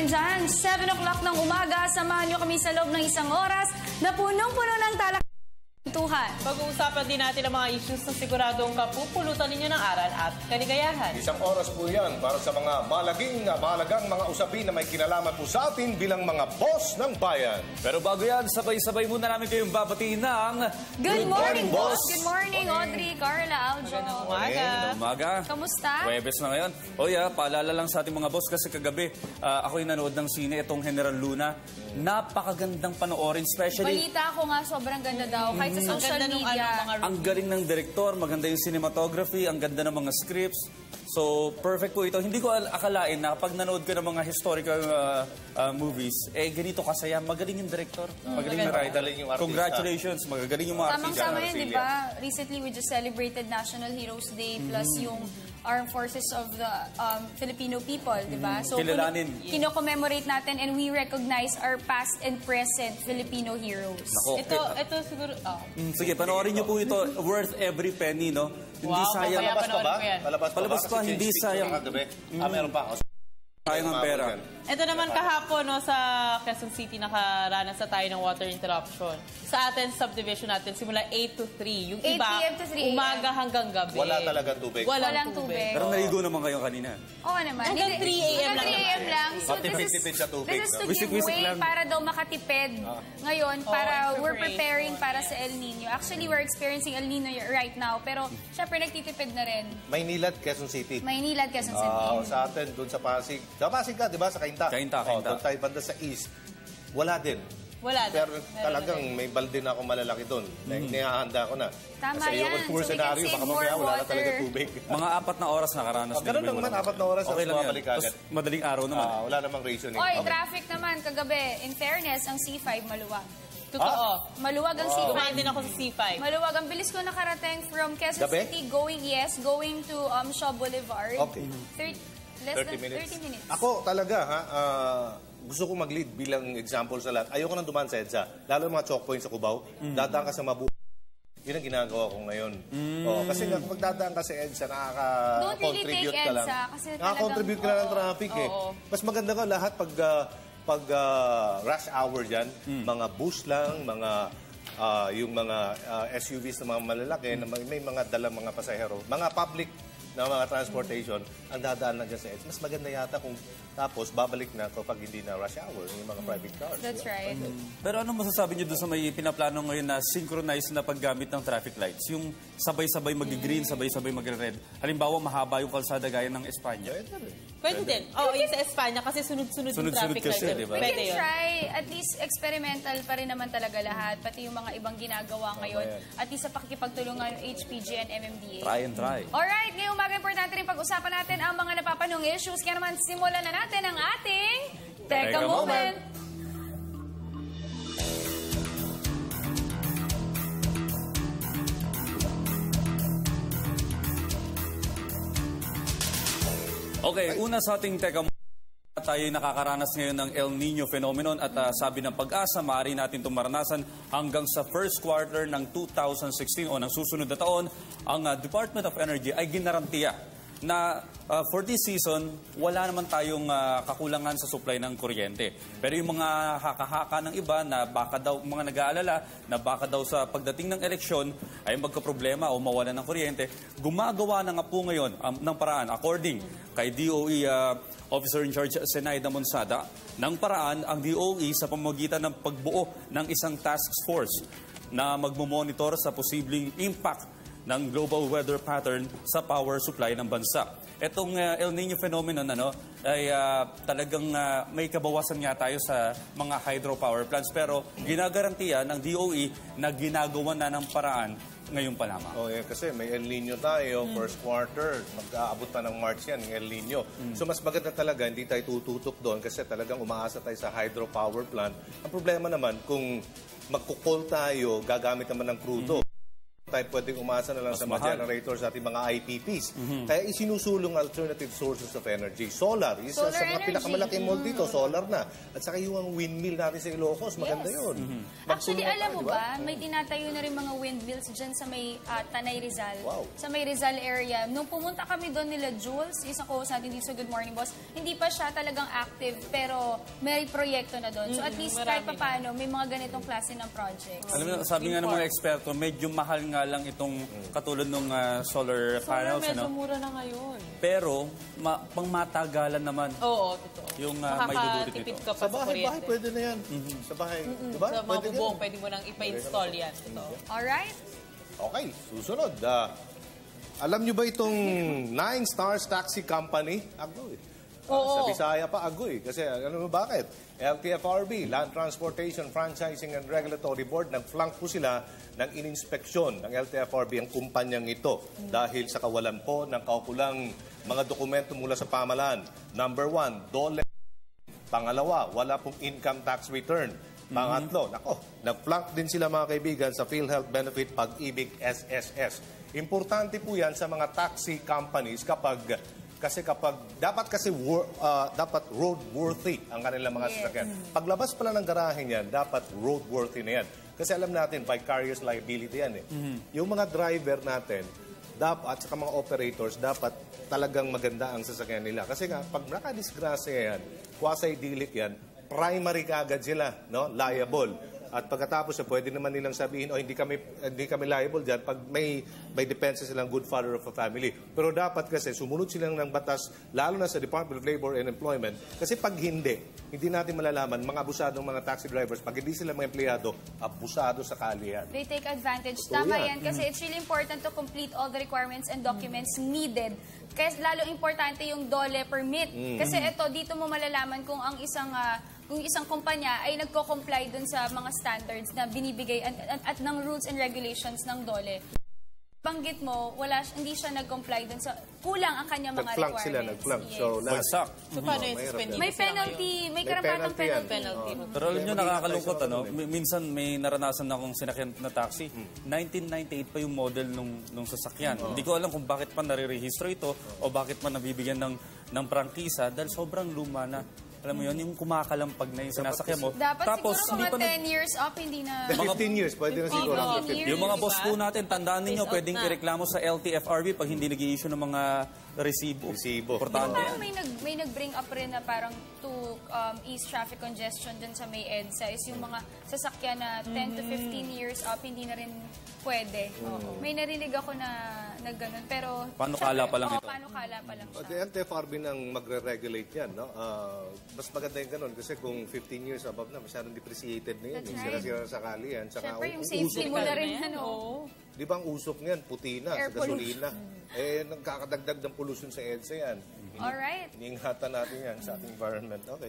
kayo dyan. 7 o'clock ng umaga, samahan nyo kami sa loob ng isang oras na punong-puno ng talakayan. Pag-uusapan din natin ang mga issues na siguradong kapupulutan ninyo ng aral at kaligayahan. Isang oras po yan para sa mga mahalagang mga usapin na may kinalaman po sa atin bilang mga boss ng bayan. Pero bago yan, sabay-sabay muna namin kayong babatiin ng... Good morning, boss! Good morning, Audrey, Carla, Aljo. Magandang umaga. Kamusta? Huwebes na ngayon. Paalala lang sa ating mga boss kasi kagabi, ako'y nanood ng sine, itong General Luna. Napakagandang panoorin, especially... Balita ko nga, sobrang ganda daw. Kahit sa social media. Ang galing ng direktor, maganda yung cinematography, ang ganda ng mga scripts. So, perfect po ito. Hindi ko akalain na kapag nanood ka ng mga historical movies, ganito kasaya. Magaling yung director, magaling yung writer. Congratulations, magagaling yung mga artista. Tamang-tama yun, di ba? Recently, we just celebrated National Heroes Day plus yung Armed Forces of the Filipino people, di ba? So, kino-commemorate natin and we recognize our past and present Filipino heroes. Ito siguro... Sige, panoorin niyo po ito. Worth every penny, no? Hindi sayang. Palabas pa ba? Hindi sayang. Meron pa. Sayang ang pera. Ito naman kahapon, no, sa Quezon City, nakaranas na tayo ng water interruption. Sa atin, subdivision natin, simula 8 to 3. Yung 8 iba, p.m. to 3 a.m. umaga hanggang gabi. Wala talagang tubig. Walang tubig. Pero naligo naman kayo kanina. Oo naman. Hanggang 3 a.m. lang. 3 a.m. lang. So this is to give way para daw makatipid. Ngayon, para we're preparing para sa El Nino. Actually, we're experiencing El Nino right now. Pero, syempre, nagtitipid na rin. Maynilad, Quezon City. Maynilad, Quezon City. Sa atin, doon sa Pasig. Sa Pasig ka, di ba? Sa Cainta. Cainta. Doon tayo banda sa East. Wala din. Pero talagang may balde na ako malalaki doon. Nihahanda ko na. Tama kasi yan. Kasi yung poor scenario, baka mamaya wala na talaga tubig. Mga 4 na oras nakaranas. Ganun lang naman, 4 na oras. Okay lang yan. Tapos madaling araw naman. Wala namang rationing. Oy, traffic naman kagabi. In fairness, ang C5 maluwag. Totoo. Maluwag ang C5. Kumain din ako sa C5. Maluwag. Ang bilis ko nakarating from Quezon City going to Shaw Boulevard. Okay. 30 minutes. Ako talaga, gusto ko mag-lead bilang example sa lahat. Ayoko nang dumaan sa EDSA. Lalo yung mga choke points sa Cubao. Dadaan ka sa Mabu. Yun ang ginagawa ko ngayon. Kasi kapag dadaan ka sa EDSA, nakaka-contribute ka lang. Nakaka-contribute ka lang ng traffic eh. Mas maganda ka lahat pag rush hour dyan, mga bus lang, yung mga SUVs na mga malalaki, na may mga dalang mga pasahero, mga public na mga transportation, ang dadaan na dyan sa EDSA. Mas maganda yata kung tapos babalik na kapag hindi na rush hour, yung mga private cars. That's right. Pero ano masasabi niyo doon sa may pinaplano ngayon na synchronized na paggamit ng traffic lights? Yung sabay-sabay mag-green, sabay-sabay mag-red. Halimbawa, mahaba yung kalsada gaya ng Espanya. Pwede din. Yung sa Espanya kasi sunod-sunod yung traffic lights. Diba? We can try, at least experimental pa rin naman talaga lahat, pati yung mga ibang ginagawa ngayon, at least sa pakikipagtulungan ng HPG and MMDA. Try and try. Alright, ngayong umaga importante rin pag-usapan natin ang mga napapanong issues. Kaya naman simulan na natin ang ating Teka Moment. Okay, una sa ating Teka Moment. Tayo nakakaranas ngayon ng El Nino phenomenon at sabi ng Pag-asa, maaari natin itong maranasan hanggang sa first quarter ng 2016 o ng susunod na taon. Ang Department of Energy ay ginarantiya na for this season, wala naman tayong kakulangan sa supply ng kuryente. Pero yung mga haka-haka ng iba na baka daw, mga nag-aalala na baka daw sa pagdating ng eleksyon ay magkaproblema o mawalan ng kuryente, gumagawa na nga po ngayon ng paraan according kay DOE Officer in Charge Zenaida Monsada ng paraan ang DOE sa pamamagitan ng pagbuo ng isang task force na magmomonitor sa posibleng impact ng global weather pattern sa power supply ng bansa. Itong El Nino phenomenon ay talagang may kabawasan nga tayo sa mga hydropower plants pero ginagarantiya ng DOE na ginagawa na ng paraan ngayon pa lamang. Kasi may El Nino tayo, first quarter, mag-aabot pa ng March yan, yung El Nino. So mas maganda talaga, hindi tayo tututok doon kasi talagang umaasa tayo sa hydropower plant. Ang problema naman, kung magkukol tayo, gagamit naman ng crudo. tayo pwedeng umasa na lang sa mga generators at mga IPPs. Kaya isinusulong alternative sources of energy. Solar, isa Solar sa mga energy. pinakamalaking mold dito, solar na. At saka yung windmill natin sa Ilocos, maganda yun. Actually, Magtulungan alam tayo, mo di ba? ba, may tinatayo na rin mga windmills dyan sa may Tanay Rizal. Wow. Sa may Rizal area. Nung pumunta kami doon nila Jules, isang co-host natin dito sa Good Morning Boss, hindi pa siya talagang active, pero may proyekto na doon. So at least kahit marami paano, may mga ganitong klase ng projects. Alam mo, sabi nga ng mga eksperto, medyo mahal nga lang itong katulad ng solar panels. Medyo Ano? mura na ngayon. Pero, pang matagalan naman Oo, totoo. yung may dudulot Makakatipid nito. ka pa Sa sa bahay, kuryente. pwede na yan. Sa bahay, di ba? Sa mga Pwede bubong, ganun. pwede mo nang ipa-install yan. Totoo. Alright? Okay, susunod. Alam nyo ba itong 9 Stars Taxi Company? Agoy. Sa Bisaya pa, agoy. Kasi alam mo bakit? LTFRB, Land Transportation, Franchising and Regulatory Board, nag-flank po sila ng ininspeksyon ng LTFRB ang kumpanyang ito dahil sa kawalan po ng kaukulang mga dokumento mula sa pamahalaan. Number 1, DOLE. Pangalawa, wala pong income tax return. Pangatlo, nag-flank din sila mga kaibigan sa PhilHealth Benefit Pag-ibig SSS. Importante po yan sa mga taxi companies kasi dapat roadworthy ang kanilang mga sasakyan. Paglabas pala ng garahe niyan, dapat roadworthy na yan. Kasi alam natin, vicarious liability yan eh. Yung mga driver natin, at saka mga operators, dapat talagang maganda ang sasakyan nila. Kasi nga, pag nakadisgrasya yan, quasi-dilik yan, primary kaagad sila, no? Liable. At pagkatapos, pwede naman nilang sabihin, hindi kami liable dyan pag may depensa silang good father of a family. Pero dapat kasi sumunod silang ng batas, lalo na sa Department of Labor and Employment. Kasi pag hindi natin malalaman, mga abusadong mga taxi drivers, pag hindi sila mga empleyado, abusado sa kalihan. They take advantage. Totoo Tama yan. yan. Kasi it's really important to complete all the requirements and documents needed. Kasi lalo importante yung DOLE permit. Kasi dito mo malalaman kung ang isang kumpanya ay nagko-comply dun sa mga standards na binibigay at ng rules and regulations ng DOLE. Banggit mo, hindi siya nag-comply dun sa kulang ang kanyang mga Nag-flank requirements. sila, nag-flank. Yes. So, Bagsak. So, paano yung mahirap suspended? May penalty, may karapatang penalty yan. penalty. Pero alam nyo, nakakalungkot, minsan may naranasan akong sinakyan na taxi. 1998 pa yung model nung sasakyan. Hindi ko alam kung bakit pa nare-rehistro ito o bakit pa nabibigyan ng prangkisa dahil sobrang luma na. Alam mo yun, yung kumakalampag na yung sinasakyan mo. Dapat siguro mga 10 years up, hindi na... 15 years, pwede na siguro. 15 years. Yung mga boss po natin, tandaan ninyo, pwedeng ireklamo sa LTFRB pag hindi nag-i-issue ng mga resibo. Importante Parang yan. may nag-bring up rin na parang to ease traffic congestion dun sa may EDSA is yung mga sasakyan na 10 to 15 years up, hindi na rin pwede. May narinig ako na gano'n. Pero... Paano kala pa lang ito? Paano kala pa lang siya. The LTFRB nang magre-regulate yan, no? Mas maganda yung ganun kasi kung 15 years above na, masyadong depreciated na yan. That's Yung right. sira-sira sa kalian. Siyempre, yung safety mo na rin, Di ba ang usok niyan, puti na, Air sa gasolina. Nagkakadagdag ng pollution sa EDSA yan. Alright. Iniingatan natin yan sa ating environment. Okay.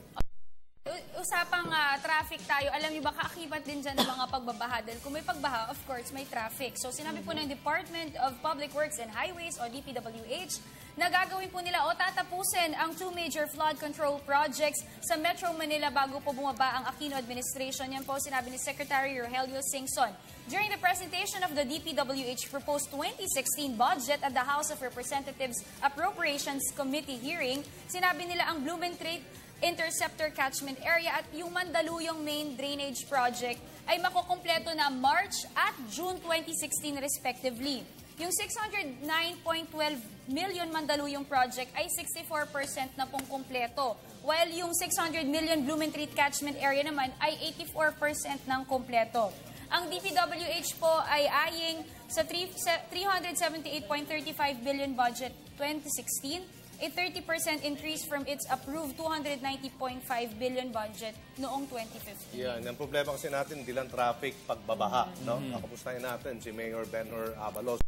Usapang traffic tayo. Alam niyo ba, kaakibat din dyan ng mga pagbabaha. Dahil kung may pagbaha, of course, may traffic. So, sinabi po ng Department of Public Works and Highways o DPWH na gagawin po nila o tatapusin ang 2 major flood control projects sa Metro Manila bago po bumaba ang Aquino administration. Yan po sinabi ni Secretary Rogelio Singson. During the presentation of the DPWH proposed 2016 budget at the House of Representatives Appropriations Committee hearing, sinabi nila ang Blumentritt Interceptor Catchment Area at yung Mandaluyong Main Drainage Project ay makukumpleto na March at June 2016 respectively. Yung 609.12 million Mandaluyong Project ay 64% na pong kumpleto, while yung 600 million Blumentritt Catchment Area naman ay 84% ng kumpleto. Ang DPWH po ay eyeing sa 378.35 billion budget 2016, a 30% increase from its approved 290.5 billion budget noong 2015. Yan. Ang problema kasi natin, hindi lang traffic, pagbabaha. No? Kapustahin natin si Mayor Benhur Abalos.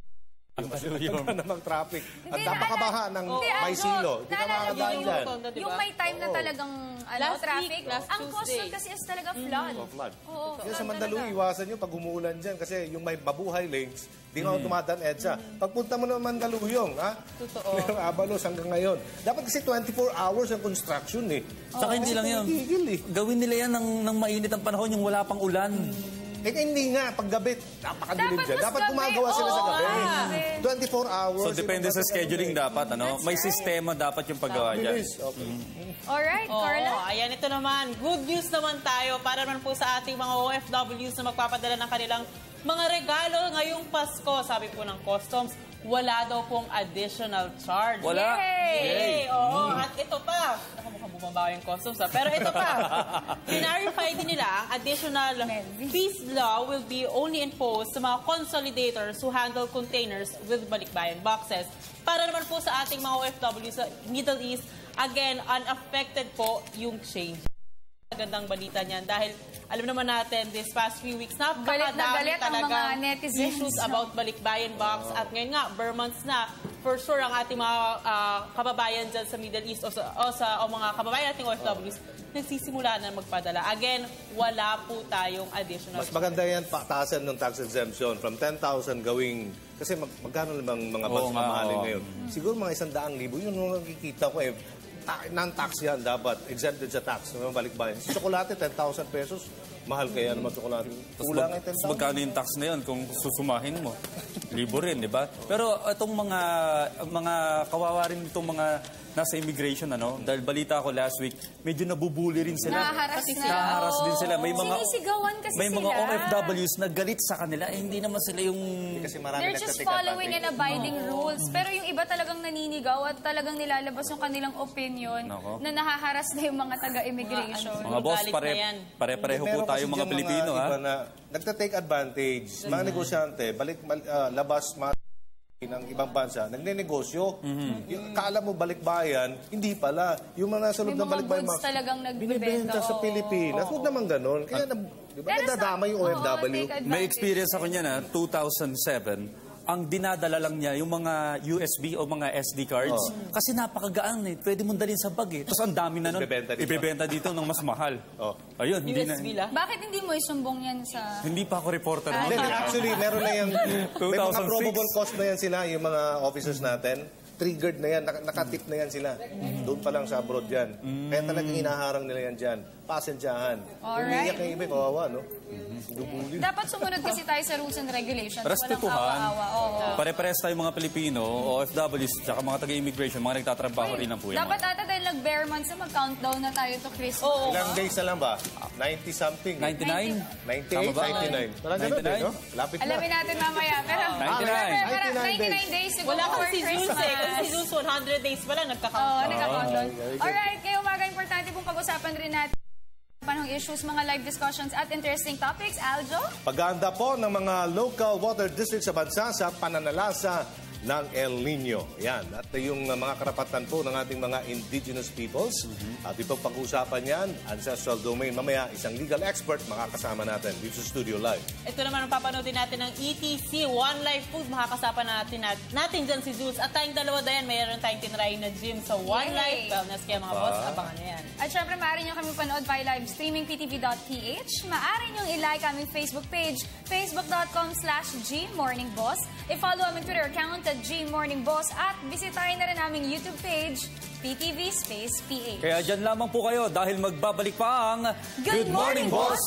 Yung namang traffic. At napakabaha ng Maisilo. Hindi ka makakadaan dyan. Yung may time na talagang traffic. Ang cause nun kasi is talaga flood. Flood. Oo, Kaya sa flood Mandaluyong, iwasan nyo pag umuulan dyan kasi yung may mabuhay lanes, di nga tumadaan EDSA. Pagpunta mo naman Mandaluyong, ha? Totoo. Mayroong Abalos hanggang ngayon. Dapat kasi 24 hours ang construction eh. Saka hindi lang yan. Tigil eh. Gawin nila yan ng mainit ang panahon, yung wala pang ulan. Eh hindi nga, paggabi, napakadilim Dapat dyan. mas Dapat gabi. gumagawa sila sa Oo, gabi. gabi. 24 hours. So, depende sa scheduling dapat, ano? That's May right. sistema dapat yung paggawa dyan. Bilis. Okay. Alright, Carla. Oo, ayan ito naman. Good news naman tayo para naman po sa ating mga OFWs na magpapadala ng kanilang mga regalo ngayong Pasko. Sabi po ng customs, wala daw pong additional charge. Wala. Yay! Oo, at ito pa. Ako mukhang bumaba yung customs pero ito pa. Clarify din nila ang additional fees law will be only imposed sa mga consolidators who handle containers with balikbayan boxes. Para naman po sa ating mga OFW sa Middle East, again, unaffected po yung change. Magandang balita niyan dahil alam naman natin this past few weeks Galit na napakadami galit ang mga talagang netizens, issues no? about balikbayan box at ngayon nga bare months na for sure ang ating mga kababayan dyan sa Middle East o mga kababayan nating OFWs nagsisimula na magpadala. Again, wala po tayong additional. Mas maganda yan, pataasan ng tax exemption from 10,000 gawing... Kasi magkano namang mga Oo bus nga, mamahalin oo. ngayon? Siguro mga 100,000. Yun yung nakikita ko eh. Non-tax yan dapat. Exempted sa tax. Balikbayan. Sa tsokolate, 10,000 pesos. Mahal kaya naman tsokolate. Kulang ay 10,000. Magkano yung tax na yun kung susumahin mo? Libo rin, di ba? Pero itong mga kawawa rin itong mga nasa immigration, ano? Dahil balita ko last week, medyo nabubuli rin sila. Nahaharas na. Nahaharas din sila. May mga Sinisigawan kasi may mga sila. OFWs na galit sa kanila. Eh, hindi naman sila yung... Kasi marami They're just following and abiding rules. Pero yung iba talagang naninigaw at talagang nilalabas yung kanilang opinion Nako. na nahaharas na yung mga taga-immigration. Mga boss, Galit na yan. pare-pareho po tayo mga Pilipino, ha? Iba na nagta-take advantage. Mga negosyante, labas, ng ibang bansa, nagnenegosyo. Yung kala mo balikbayan, hindi pala. Yung mga nasa loob May ng mga balikbayan, goods talagang nagbibenta. binibenta sa Oo. Pilipinas. Huwag naman ganon. Kaya, di ba, Pero nadadama yung oo, OFW. take advantage. May experience ako niya na 2007. Ang dinadala lang niya yung mga USB o mga SD cards. Kasi napakagaan eh. Pwede mong dalhin sa bag eh. Tapos ang dami na nun. Ibebenta dito ng mas mahal. Ayun, hindi na. USB lang. Bakit hindi mo isumbong yan sa... Hindi pa ako reporter. Hindi, actually, meron na yung... May mga 2006. probable cost na yan sila, yung mga officers natin. Triggered na yan, nakatip na yan sila. Doon pa lang sa abroad yan. Kaya talagang hinaharang nila yan dyan. Pasensyahan. Alright. Umiyak yung iba, kawawa, no? Dubuli. Dapat sumunod kasi tayo sa rules and regulations. Respetuhan. Walang awa-awa. Oo. Pare-pares tayo mga Pilipino, OFWs, tsaka mga taga-immigration, mga nagtatrabaho rin ang po yan. Dapat ata dahil nag-bare months na mag-countdown na tayo to Christmas. Oo. Ilang days na lang ba? 90-something. 99? 98, Tama ba? 99. Parang ganun eh, 99? no? Lapit na. Alamin natin mamaya. Pero 99. 99 days to go Wala for kang si Zeus Christmas. eh. Kasi si Zeus 100 days pa lang Oo, nagka-count. nagka-countdown. Alright, ngayong umaga, importante pong pag-usapan rin natin panong issues, mga live discussions at interesting topics. Aljo? Pag-aanda po ng mga local water districts sa bansa sa pananalasa ng El Nino. Yan. At yung mga karapatan po ng ating mga indigenous peoples. At ito pag-uusapan yan, ancestral domain. Mamaya, isang legal expert makakasama natin dito sa Studio Live. Ito naman ang papanoodin natin ng ETC, One Life Food. Makakasapa natin dyan si Zeus. At tayong dalawa dayan, mayroon tayong tinry na gym sa One Yay! Life Wellness. Kaya mga boss, abangan nyo yan. At syempre, maaari nyo kami panood via live streaming ptv.ph. Maaari nyo i-like aming Facebook page, facebook.com/GMorningBoss. I-follow aming Twitter account at GMorningBoss at bisitahin na rin aming YouTube page, PTV Space PH. Kaya dyan lamang po kayo dahil magbabalik pa ang Good Morning, Boss!